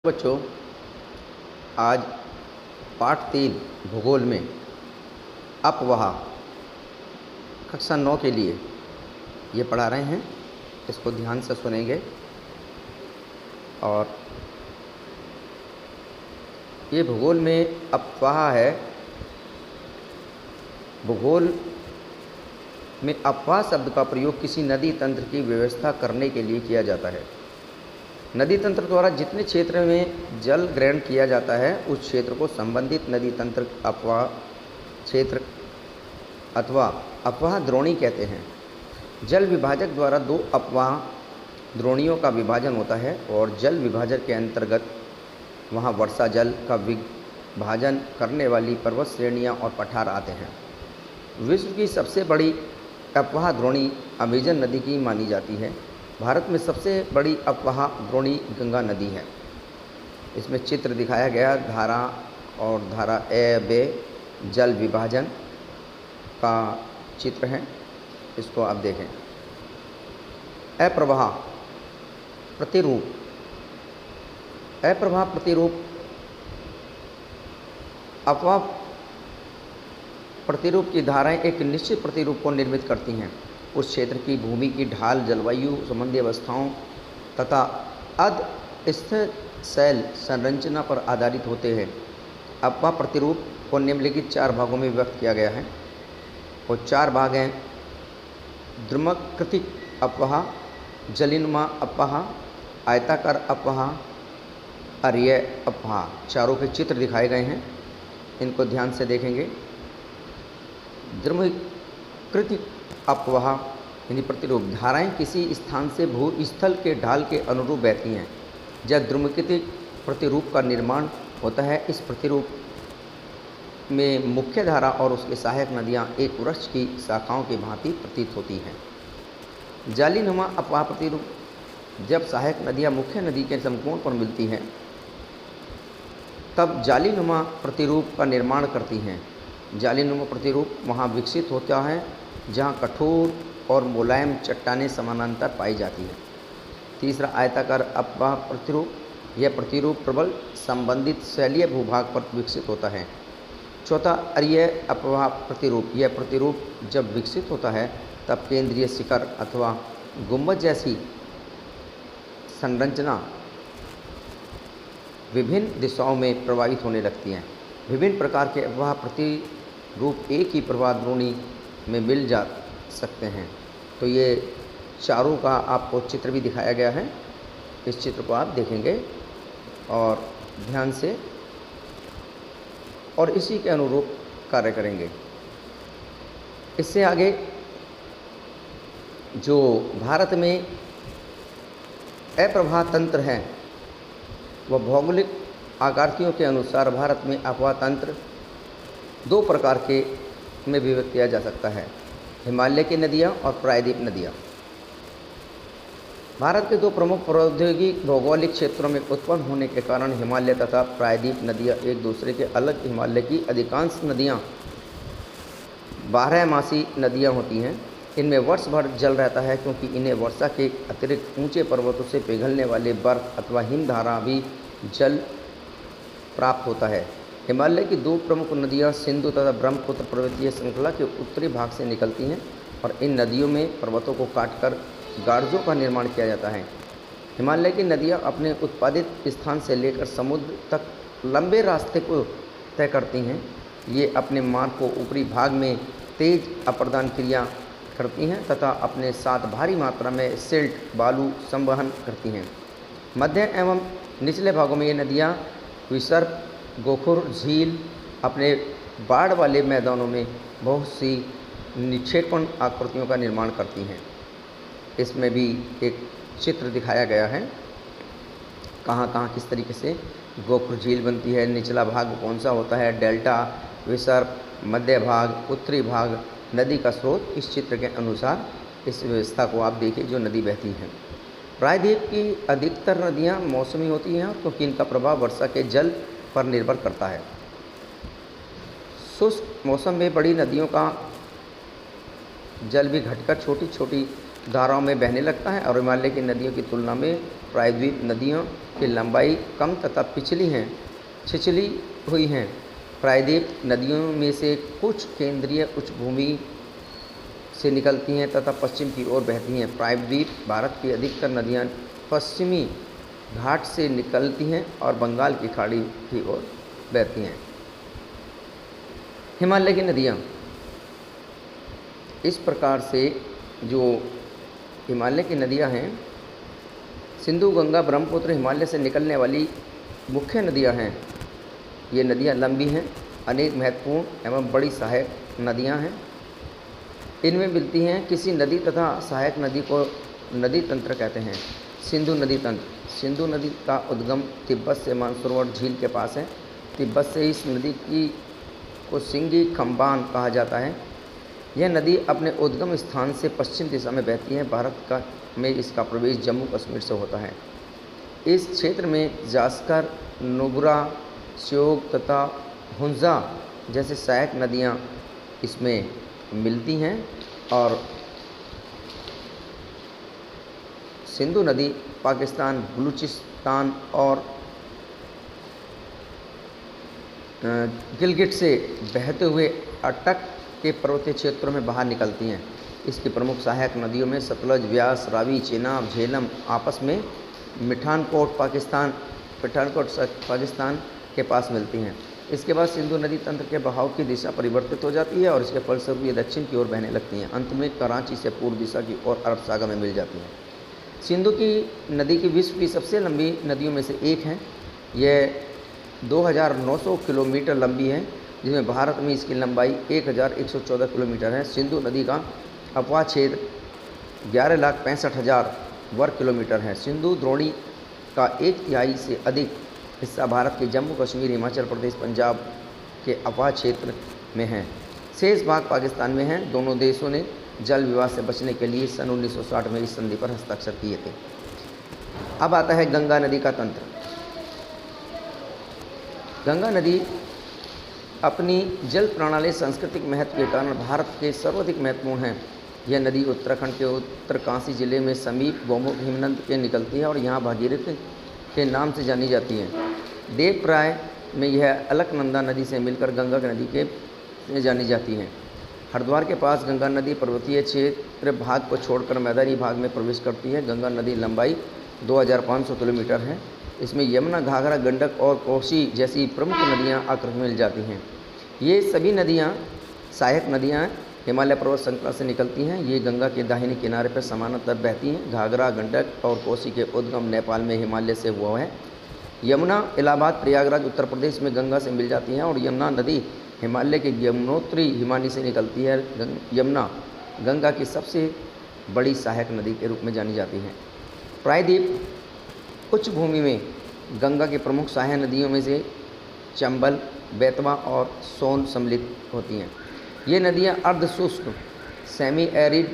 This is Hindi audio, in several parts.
बच्चों, आज पाठ 3 भूगोल में अपवाह कक्षा 9 के लिए ये पढ़ा रहे हैं। इसको ध्यान से सुनेंगे और ये भूगोल में अपवाह है। भूगोल में अपवाह शब्द का प्रयोग किसी नदी तंत्र की व्यवस्था करने के लिए किया जाता है। नदी तंत्र द्वारा जितने क्षेत्र में जल ग्रहण किया जाता है उस क्षेत्र को संबंधित नदी तंत्र अपवाह क्षेत्र अथवा अपवाह द्रोणी कहते हैं। जल विभाजक द्वारा 2 अपवाह द्रोणियों का विभाजन होता है और जल विभाजक के अंतर्गत वहाँ वर्षा जल का विभाजन करने वाली पर्वत श्रेणियाँ और पठार आते हैं। विश्व की सबसे बड़ी अपवाह द्रोणी अमेजन नदी की मानी जाती है। भारत में सबसे बड़ी अपवाह द्रोणी गंगा नदी है। इसमें चित्र दिखाया गया धारा और धारा ए बे जल विभाजन का चित्र है। इसको आप देखें। अप्रवाह प्रतिरूप। अप्रवाह प्रतिरूप अपवाह प्रतिरूप की धाराएं एक निश्चित प्रतिरूप को निर्मित करती हैं। उस क्षेत्र की भूमि की ढाल, जलवायु संबंधी अवस्थाओं तथा अध-स्थित शैल संरचना पर आधारित होते हैं। अपवाह प्रतिरूप को निम्नलिखित 4 भागों में व्यक्त किया गया है। वो 4 भाग हैं: द्रुमाकृतिक अपवाह, जलीनुमा अपवाह, आयताकार अपवाह, अरीय अपवाह। चारों के चित्र दिखाए गए हैं, इनको ध्यान से देखेंगे। द्रुमाकृतिक अपवाह यानी प्रतिरूप धाराएं किसी स्थान से भूस्थल के ढाल के अनुरूप बहती हैं। जब द्रुमाकृतिक प्रतिरूप का निर्माण होता है, इस प्रतिरूप में मुख्य धारा और उसके सहायक नदियां एक वृक्ष की शाखाओं की भांति प्रतीत होती हैं। जालीनुमा अपवाह प्रतिरूप जब सहायक नदियां मुख्य नदी के समकोण पर मिलती हैं तब जालीनुमा प्रतिरूप का निर्माण करती हैं। जालीनुमा प्रतिरूप वहाँ विकसित होता है जहाँ कठोर और मुलायम चट्टानें समानांतर पाई जाती हैं। तीसरा, आयताकार अपवाह प्रतिरूप। यह प्रतिरूप प्रबल संबंधित शैलीय भूभाग पर विकसित होता है। चौथा, अरीय अपवाह प्रतिरूप। यह प्रतिरूप जब विकसित होता है तब केंद्रीय शिखर अथवा गुंबद जैसी संरचना विभिन्न दिशाओं में प्रवाहित होने लगती हैं। विभिन्न प्रकार के अपवाह प्रतिरूप एक ही प्रवाह द्रोणी में मिल जा सकते हैं। तो ये चारों का आपको चित्र भी दिखाया गया है। इस चित्र को आप देखेंगे और ध्यान से और इसी के अनुरूप कार्य करेंगे। इससे आगे जो भारत में अप्रवाह तंत्र है वह भौगोलिक आकृतियों के अनुसार भारत में अपवाह तंत्र 2 प्रकार के में विभक्त किया जा सकता है: हिमालय की नदियाँ और प्रायद्वीप नदियाँ। भारत के 2 प्रमुख प्रौद्योगिक भौगोलिक क्षेत्रों में उत्पन्न होने के कारण हिमालय तथा प्रायद्वीप नदियाँ एक दूसरे के अलग। हिमालय की अधिकांश नदियाँ 12मासी नदियाँ होती हैं। इनमें वर्ष भर जल रहता है क्योंकि इन्हें वर्षा के अतिरिक्त ऊंचे पर्वतों से पिघलने वाले बर्फ अथवा हिमधारा भी जल प्राप्त होता है। हिमालय की 2 प्रमुख नदियां सिंधु तथा ब्रह्मपुत्र पर्वतीय श्रृंखला के उत्तरी भाग से निकलती हैं और इन नदियों में पर्वतों को काटकर गार्जों का निर्माण किया जाता है। हिमालय की नदियां अपने उत्पादित स्थान से लेकर समुद्र तक लंबे रास्ते को तय करती हैं। ये अपने मार्ग को ऊपरी भाग में तेज अप्रदान क्रिया करती हैं तथा अपने साथ भारी मात्रा में सिल्ट बालू संवहन करती हैं। मध्य एवं निचले भागों में ये नदियाँ विसर्प, गोखुर झील अपने बाढ़ वाले मैदानों में बहुत सी निक्षेपण आकृतियों का निर्माण करती हैं। इसमें भी एक चित्र दिखाया गया है कहाँ कहाँ किस तरीके से गोखुर झील बनती है, निचला भाग कौन सा होता है, डेल्टा, विसर्प, मध्य भाग, उत्तरी भाग, नदी का स्रोत। इस चित्र के अनुसार इस व्यवस्था को आप देखिए जो नदी बहती हैं। प्रायद्वीप की अधिकतर नदियाँ मौसमी होती हैं क्योंकि इनका प्रभाव वर्षा के जल पर निर्भर करता है। शुष्क मौसम में बड़ी नदियों का जल भी घटकर छोटी छोटी धाराओं में बहने लगता है और हिमालय की नदियों की तुलना में प्रायद्वीप नदियों की लंबाई कम तथा छिछली हुई हैं। प्रायद्वीप नदियों में से कुछ केंद्रीय उच्च भूमि से निकलती हैं तथा पश्चिम की ओर बहती हैं। प्रायद्वीप भारत की अधिकतर नदियाँ पश्चिमी घाट से निकलती हैं और बंगाल की खाड़ी की ओर बहती हैं। हिमालय की नदियाँ, इस प्रकार से जो हिमालय की नदियाँ हैं, सिंधु, गंगा, ब्रह्मपुत्र हिमालय से निकलने वाली मुख्य नदियाँ हैं। ये नदियाँ लंबी हैं, अनेक महत्वपूर्ण एवं बड़ी सहायक नदियाँ हैं। इनमें मिलती हैं किसी नदी तथा सहायक नदी को नदी तंत्र कहते हैं। सिंधु नदी तंत्र, सिंधु नदी का उद्गम तिब्बत से मानसरोवर झील के पास है। तिब्बत से इस नदी को सिंगी खम्बान कहा जाता है। यह नदी अपने उद्गम स्थान से पश्चिम दिशा में बहती है। भारत में इसका प्रवेश जम्मू कश्मीर से होता है। इस क्षेत्र में जास्कर, नुब्रा, श्योक तथा हुंजा जैसे सहायक नदियाँ इसमें मिलती हैं और सिंधु नदी पाकिस्तान, बलूचिस्तान और गिलगिट से बहते हुए अटक के पर्वतीय क्षेत्रों में बाहर निकलती हैं। इसकी प्रमुख सहायक नदियों में सतलज, व्यास, रावी, चेनाब, झेलम आपस में पठानकोट पाकिस्तान के पास मिलती हैं। इसके बाद सिंधु नदी तंत्र के बहाव की दिशा परिवर्तित हो जाती है और इसके फलस्वरूप ये दक्षिण की ओर बहने लगती हैं। अंत में कराची से पूर्व दिशा की ओर अरब सागर में मिल जाती हैं। सिंधु की नदी की विश्व की सबसे लंबी नदियों में से एक है। यह 2900 किलोमीटर लंबी है, जिसमें भारत में इसकी लंबाई 1114 किलोमीटर है। सिंधु नदी का अपवाह क्षेत्र 11,65,000 वर्ग किलोमीटर है। सिंधु द्रोणी का 1/3 से अधिक हिस्सा भारत के जम्मू कश्मीर, हिमाचल प्रदेश, पंजाब के अपवाह क्षेत्र में है। शेष भाग पाकिस्तान में है। दोनों देशों ने जल विवाद से बचने के लिए सन 1960 में इस संधि पर हस्ताक्षर किए थे। अब आता है गंगा नदी का तंत्र। गंगा नदी अपनी जल प्रणाली सांस्कृतिक महत्व के कारण भारत के सर्वाधिक महत्वपूर्ण है। यह नदी उत्तराखंड के उत्तरकाशी जिले में समीप गौमुख हिमनद के निकलती है और यहाँ भागीरथी के नाम से जानी जाती है। देवप्राय में यह अलकनंदा नदी से मिलकर गंगा नदी के जानी जाती है। हरिद्वार के पास गंगा नदी पर्वतीय क्षेत्र भाग को छोड़कर मैदानी भाग में प्रवेश करती है। गंगा नदी लंबाई 2500 किलोमीटर है। इसमें यमुना, घाघरा, गंडक और कोसी जैसी प्रमुख नदियां आकर मिल जाती हैं। ये सभी नदियां सहायक नदियां हिमालय पर्वत श्रृंखला से निकलती हैं। ये गंगा के दाहिने किनारे पर समानांतर बहती हैं। घाघरा, गंडक और कोसी के उद्गम नेपाल में हिमालय से हुआ है। यमुना इलाहाबाद, प्रयागराज उत्तर प्रदेश में गंगा से मिल जाती हैं और यमुना नदी हिमालय के यमुनोत्री हिमानी से निकलती है। यमुना गंगा की सबसे बड़ी सहायक नदी के रूप में जानी जाती है। प्रायद्वीप उच्च भूमि में गंगा की प्रमुख सहायक नदियों में से चंबल, बेतवा और सोन सम्मिलित होती हैं। ये नदियाँ अर्ध शुष्क सेमी एरिड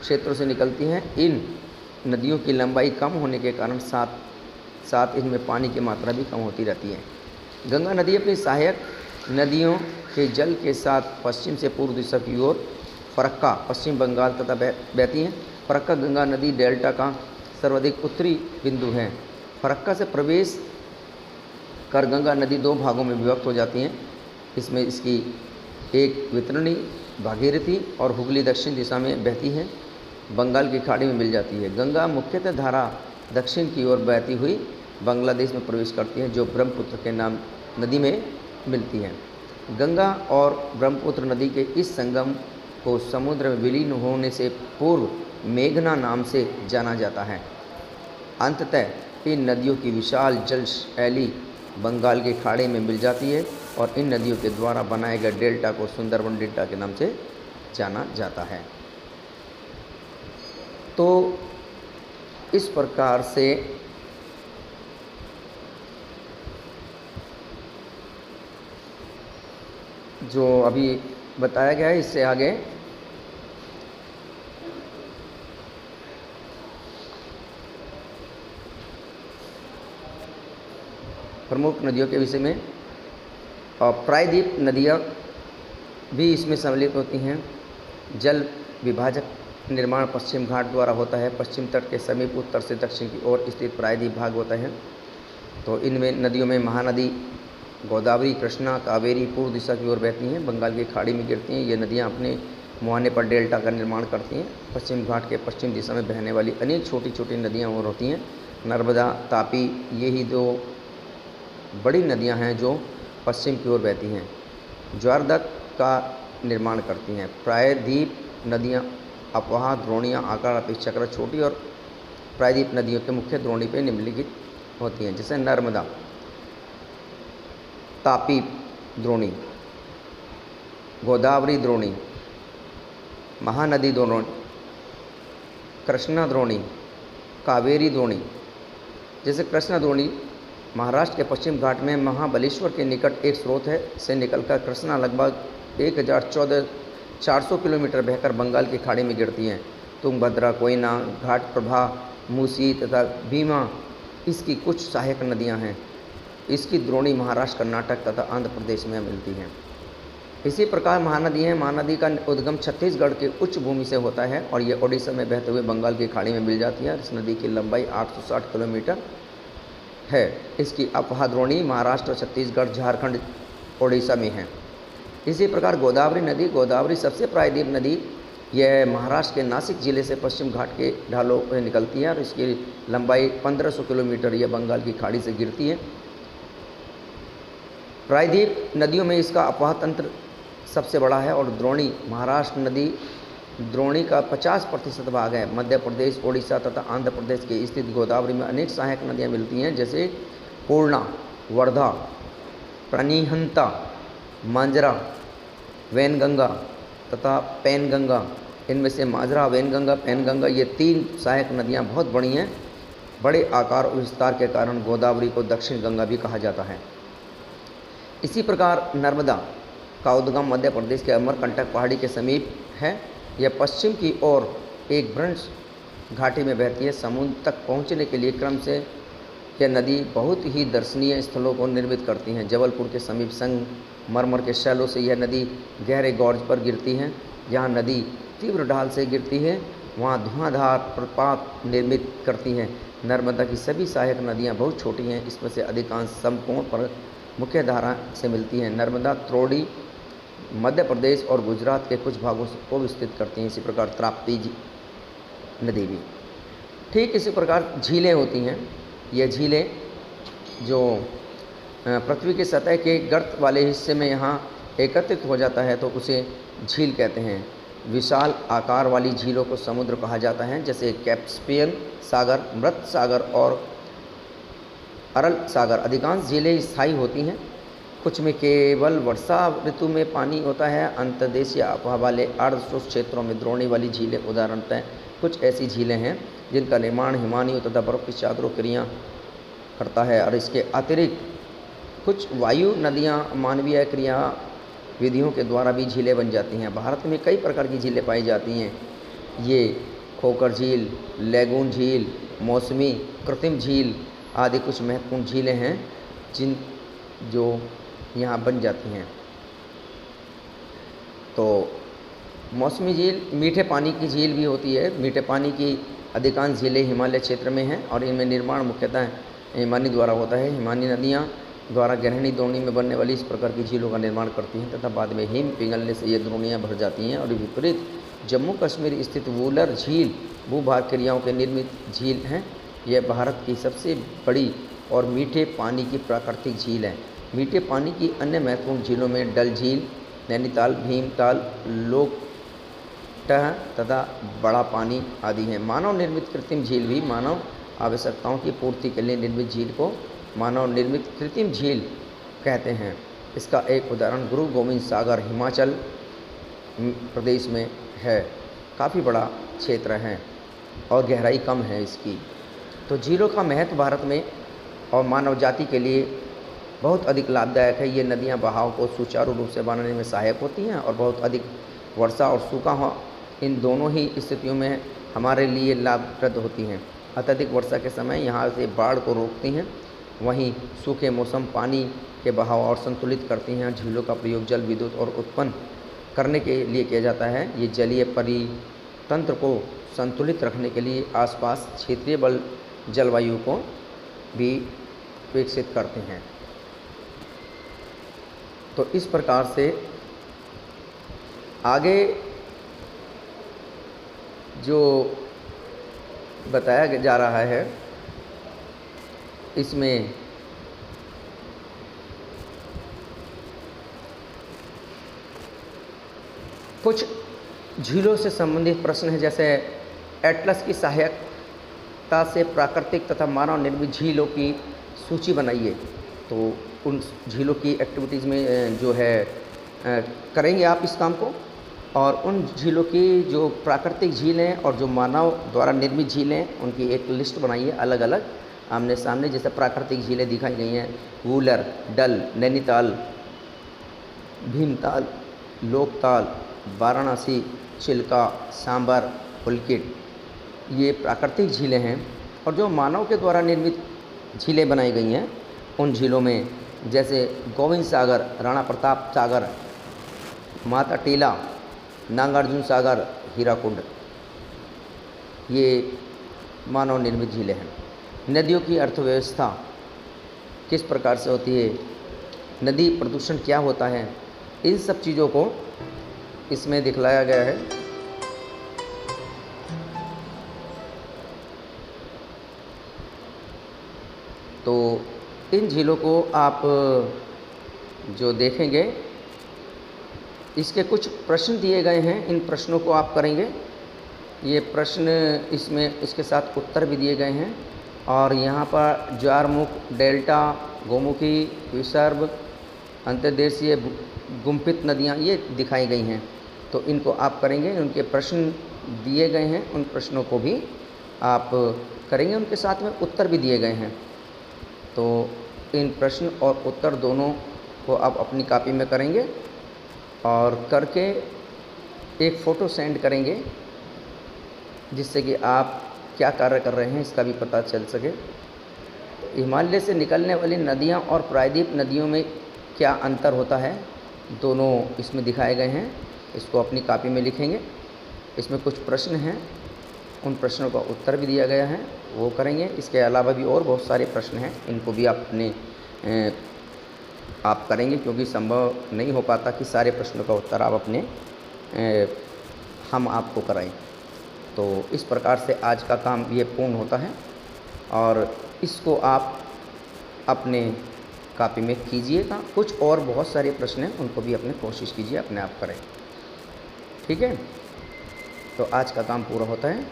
क्षेत्रों से निकलती हैं। इन नदियों की लंबाई कम होने के कारण साथ इनमें पानी की मात्रा भी कम होती रहती है। गंगा नदी अपनी सहायक नदियों के जल के साथ पश्चिम से पूर्व दिशा की ओर फरक्का, पश्चिम बंगाल तथा बहती हैं। फरक्का गंगा नदी डेल्टा का सर्वाधिक उत्तरी बिंदु है। फरक्का से प्रवेश कर गंगा नदी दो भागों में विभक्त हो जाती हैं। इसमें इसकी एक वितरणी भागीरथी और हुगली दक्षिण दिशा में बहती है, बंगाल की खाड़ी में मिल जाती है। गंगा मुख्यतः धारा दक्षिण की ओर बहती हुई बांग्लादेश में प्रवेश करती है, जो ब्रह्मपुत्र के नाम नदी में मिलती है। गंगा और ब्रह्मपुत्र नदी के इस संगम को समुद्र में विलीन होने से पूर्व मेघना नाम से जाना जाता है। अंततः इन नदियों की विशाल जल शैली बंगाल की खाड़ी में मिल जाती है और इन नदियों के द्वारा बनाए गए डेल्टा को सुंदरबन डेल्टा के नाम से जाना जाता है। तो इस प्रकार से जो अभी बताया गया है, इससे आगे प्रमुख नदियों के विषय में और प्रायद्वीप नदियाँ भी इसमें सम्मिलित होती हैं। जल विभाजक निर्माण पश्चिम घाट द्वारा होता है। पश्चिम तट के समीप उत्तर से दक्षिण की ओर स्थित प्रायद्वीप भाग होता है। तो इनमें नदियों में महानदी गोदावरी, कृष्णा, कावेरी पूर्व दिशा की ओर बहती हैं, बंगाल की खाड़ी में गिरती हैं। ये नदियाँ अपने मुहाने पर डेल्टा का निर्माण करती हैं। पश्चिम घाट के पश्चिम दिशा में बहने वाली अनेक छोटी छोटी नदियाँ और होती हैं। नर्मदा, तापी, ये ही दो बड़ी नदियाँ हैं जो पश्चिम की ओर बहती हैं, ज्वारदत्त का निर्माण करती हैं। प्रायद्वीप नदियाँ अपवाह, द्रोणियाँ आकार अपेक्षाकृत छोटी और प्रायद्वीप नदियों के मुख्य द्रोणी पर निम्नलिखित होती हैं, जैसे नर्मदा, तापी द्रोणी, गोदावरी द्रोणी, महानदी द्रोणी, कृष्णा द्रोणी, कावेरी द्रोणी। जैसे कृष्णा द्रोणी महाराष्ट्र के पश्चिम घाट में महाबलेश्वर के निकट एक स्रोत है से निकलकर कृष्णा लगभग 1400 किलोमीटर बहकर बंगाल की खाड़ी में गिरती हैं। तुंगभद्रा, कोयना, घाट प्रभा, मूसी तथा भीमा इसकी कुछ सहायक नदियां हैं। इसकी द्रोणी महाराष्ट्र, कर्नाटक तथा आंध्र प्रदेश में मिलती हैं। इसी प्रकार महानदी है। महानदी का उद्गम छत्तीसगढ़ के उच्च भूमि से होता है और ये ओडिशा में बहते हुए बंगाल की खाड़ी में मिल जाती है। इस नदी की लंबाई 860 किलोमीटर है। इसकी अपवाह द्रोणी महाराष्ट्र, छत्तीसगढ़, झारखंड, ओडिशा में है। इसी प्रकार गोदावरी नदी, गोदावरी सबसे प्रायद्वीप नदी, यह महाराष्ट्र के नासिक जिले से पश्चिम घाट के ढालों में निकलती है और इसकी लंबाई 1500 किलोमीटर यह बंगाल की खाड़ी से गिरती है। प्रायद्वीप नदियों में इसका अपवाह तंत्र सबसे बड़ा है और द्रोणी महाराष्ट्र नदी द्रोणी का 50% भाग है। मध्य प्रदेश, ओडिशा तथा आंध्र प्रदेश के स्थित गोदावरी में अनेक सहायक नदियाँ मिलती हैं, जैसे पूर्णा, वर्धा, प्रणिहंता, मांजरा, वैनगंगा तथा पैनगंगा। इनमें से मांजरा, वैनगंगा, पैनगंगा ये 3 सहायक नदियाँ बहुत बड़ी हैं। बड़े आकार और विस्तार के कारण गोदावरी को दक्षिण गंगा भी कहा जाता है। इसी प्रकार नर्मदा का उद्गम मध्य प्रदेश के अमरकंटक पहाड़ी के समीप है। यह पश्चिम की ओर एक ब्रह्मस घाटी में बहती है। समुद्र तक पहुंचने के लिए क्रम से यह नदी बहुत ही दर्शनीय स्थलों को निर्मित करती हैं। जबलपुर के समीप संगमरमर के शैलों से यह नदी गहरे गॉर्ज पर गिरती है। जहाँ नदी तीव्र ढाल से गिरती है वहाँ धुआंधार प्रपात निर्मित करती हैं। नर्मदा की सभी सहायक नदियाँ बहुत छोटी हैं। इसमें से अधिकांश समकोण पर मुख्य धारा से मिलती हैं। नर्मदा त्रोड़ी मध्य प्रदेश और गुजरात के कुछ भागों को विस्तृत करती हैं। इसी प्रकार ताप्ती नदी भी। ठीक इसी प्रकार झीलें होती हैं। ये झीलें जो पृथ्वी की सतह के गर्त वाले हिस्से में यहाँ एकत्रित हो जाता है तो उसे झील कहते हैं। विशाल आकार वाली झीलों को समुद्र कहा जाता है, जैसे कैस्पियन सागर, मृत सागर और अरल सागर। अधिकांश झीलें स्थायी होती हैं। कुछ में केवल वर्षा ऋतु में पानी होता है। अंतर्देशीय अफवाह वाले अर्धशुष्क क्षेत्रों में द्रोणी वाली झीलें उदाहरणतः कुछ ऐसी झीलें हैं जिनका निर्माण हिमानियों तथा बर्फ की चादरों क्रिया करता है और इसके अतिरिक्त कुछ वायु नदियाँ मानवीय क्रिया विधियों के द्वारा भी झीलें बन जाती हैं। भारत में कई प्रकार की झीलें पाई जाती हैं। ये खोकर झील, लैगून झील, मौसमी, कृत्रिम झील आदि कुछ महत्वपूर्ण झीलें हैं जो यहाँ बन जाती हैं। तो मौसमी झील मीठे पानी की झील भी होती है। मीठे पानी की अधिकांश झीलें हिमालय क्षेत्र में हैं और इनमें निर्माण मुख्यतः हिमानी द्वारा होता है। हिमानी नदियाँ द्वारा गहरी द्रोणी में बनने वाली इस प्रकार की झीलों का निर्माण करती हैं तथा बाद में हिम पिघलने से ये द्रोणियाँ भर जाती हैं। और विपरीत जम्मू कश्मीर स्थित वूलर झील भूभाग क्रियाओं के निर्मित झील हैं। यह भारत की सबसे बड़ी और मीठे पानी की प्राकृतिक झील है। मीठे पानी की अन्य महत्वपूर्ण झीलों में डल झील, नैनीताल, भीमताल, लोकटह तथा बड़ा पानी आदि हैं। मानव निर्मित कृत्रिम झील भी मानव आवश्यकताओं की पूर्ति के लिए निर्मित झील को मानव निर्मित कृत्रिम झील कहते हैं। इसका एक उदाहरण गुरु गोविंद सागर हिमाचल प्रदेश में है। काफ़ी बड़ा क्षेत्र है और गहराई कम है इसकी। तो झीलों का महत्व भारत में और मानव जाति के लिए बहुत अधिक लाभदायक है। ये नदियाँ बहाव को सुचारू रूप से बनाने में सहायक होती हैं और बहुत अधिक वर्षा और सूखा हो इन दोनों ही स्थितियों में हमारे लिए लाभप्रद होती हैं। अत्यधिक वर्षा के समय यहाँ से बाढ़ को रोकती हैं, वहीं सूखे मौसम पानी के बहाव और संतुलित करती हैं। झीलों का प्रयोग जल विद्युत और उत्पन्न करने के लिए किया जाता है। ये जलीय तंत्र को संतुलित रखने के लिए आसपास क्षेत्रीय जलवायु को भी विकसित करते हैं। तो इस प्रकार से आगे जो बताया जा रहा है इसमें कुछ झीलों से संबंधित प्रश्न हैं, जैसे एटलस की सहायता से प्राकृतिक तथा मानव निर्मित झीलों की सूची बनाइए। तो उन झीलों की एक्टिविटीज़ में जो है करेंगे आप इस काम को, और उन झीलों की जो प्राकृतिक झीलें और जो मानव द्वारा निर्मित झीलें उनकी एक लिस्ट बनाइए अलग अलग आमने सामने। जैसे प्राकृतिक झीलें दिखाई गई हैं वूलर, डल, नैनीताल, भीमताल, लोकताल, वाराणसी, चिल्का, सांबर, पुलकित, ये प्राकृतिक झीलें हैं। और जो मानव के द्वारा निर्मित झीलें बनाई गई हैं उन झीलों में जैसे गोविंद सागर, राणा प्रताप सागर, माता टीला, नागार्जुन सागर, हीराकुंड, ये मानव निर्मित झीलें हैं। नदियों की अर्थव्यवस्था किस प्रकार से होती है, नदी प्रदूषण क्या होता है, इन सब चीज़ों को इसमें दिखलाया गया है। तो इन झीलों को आप जो देखेंगे इसके कुछ प्रश्न दिए गए हैं, इन प्रश्नों को आप करेंगे। ये प्रश्न इसमें इसके साथ उत्तर भी दिए गए हैं। और यहाँ पर ज्वारमुख, डेल्टा, गोमुखी, विसर्ब, अंतर्देशीय गुम्फित नदियाँ ये दिखाई गई हैं। तो इनको आप करेंगे, उनके प्रश्न दिए गए हैं, उन प्रश्नों को भी आप करेंगे, उनके साथ में उत्तर भी दिए गए हैं। तो इन प्रश्न और उत्तर दोनों को आप अपनी कॉपी में करेंगे और करके एक फ़ोटो सेंड करेंगे जिससे कि आप क्या कार्य कर रहे हैं इसका भी पता चल सके। हिमालय से निकलने वाली नदियाँ और प्रायद्वीप नदियों में क्या अंतर होता है, दोनों इसमें दिखाए गए हैं। इसको अपनी कॉपी में लिखेंगे। इसमें कुछ प्रश्न हैं, उन प्रश्नों का उत्तर भी दिया गया है, वो करेंगे। इसके अलावा भी और बहुत सारे प्रश्न हैं, इनको भी आप करेंगे, क्योंकि संभव नहीं हो पाता कि सारे प्रश्नों का उत्तर आप हम आपको कराएं। तो इस प्रकार से आज का काम ये पूर्ण होता है और इसको आप अपने कॉपी में कीजिएगा। कुछ और बहुत सारे प्रश्न हैं, उनको भी अपने कोशिश कीजिए अपने आप करें। ठीक है, तो आज का काम पूरा होता है।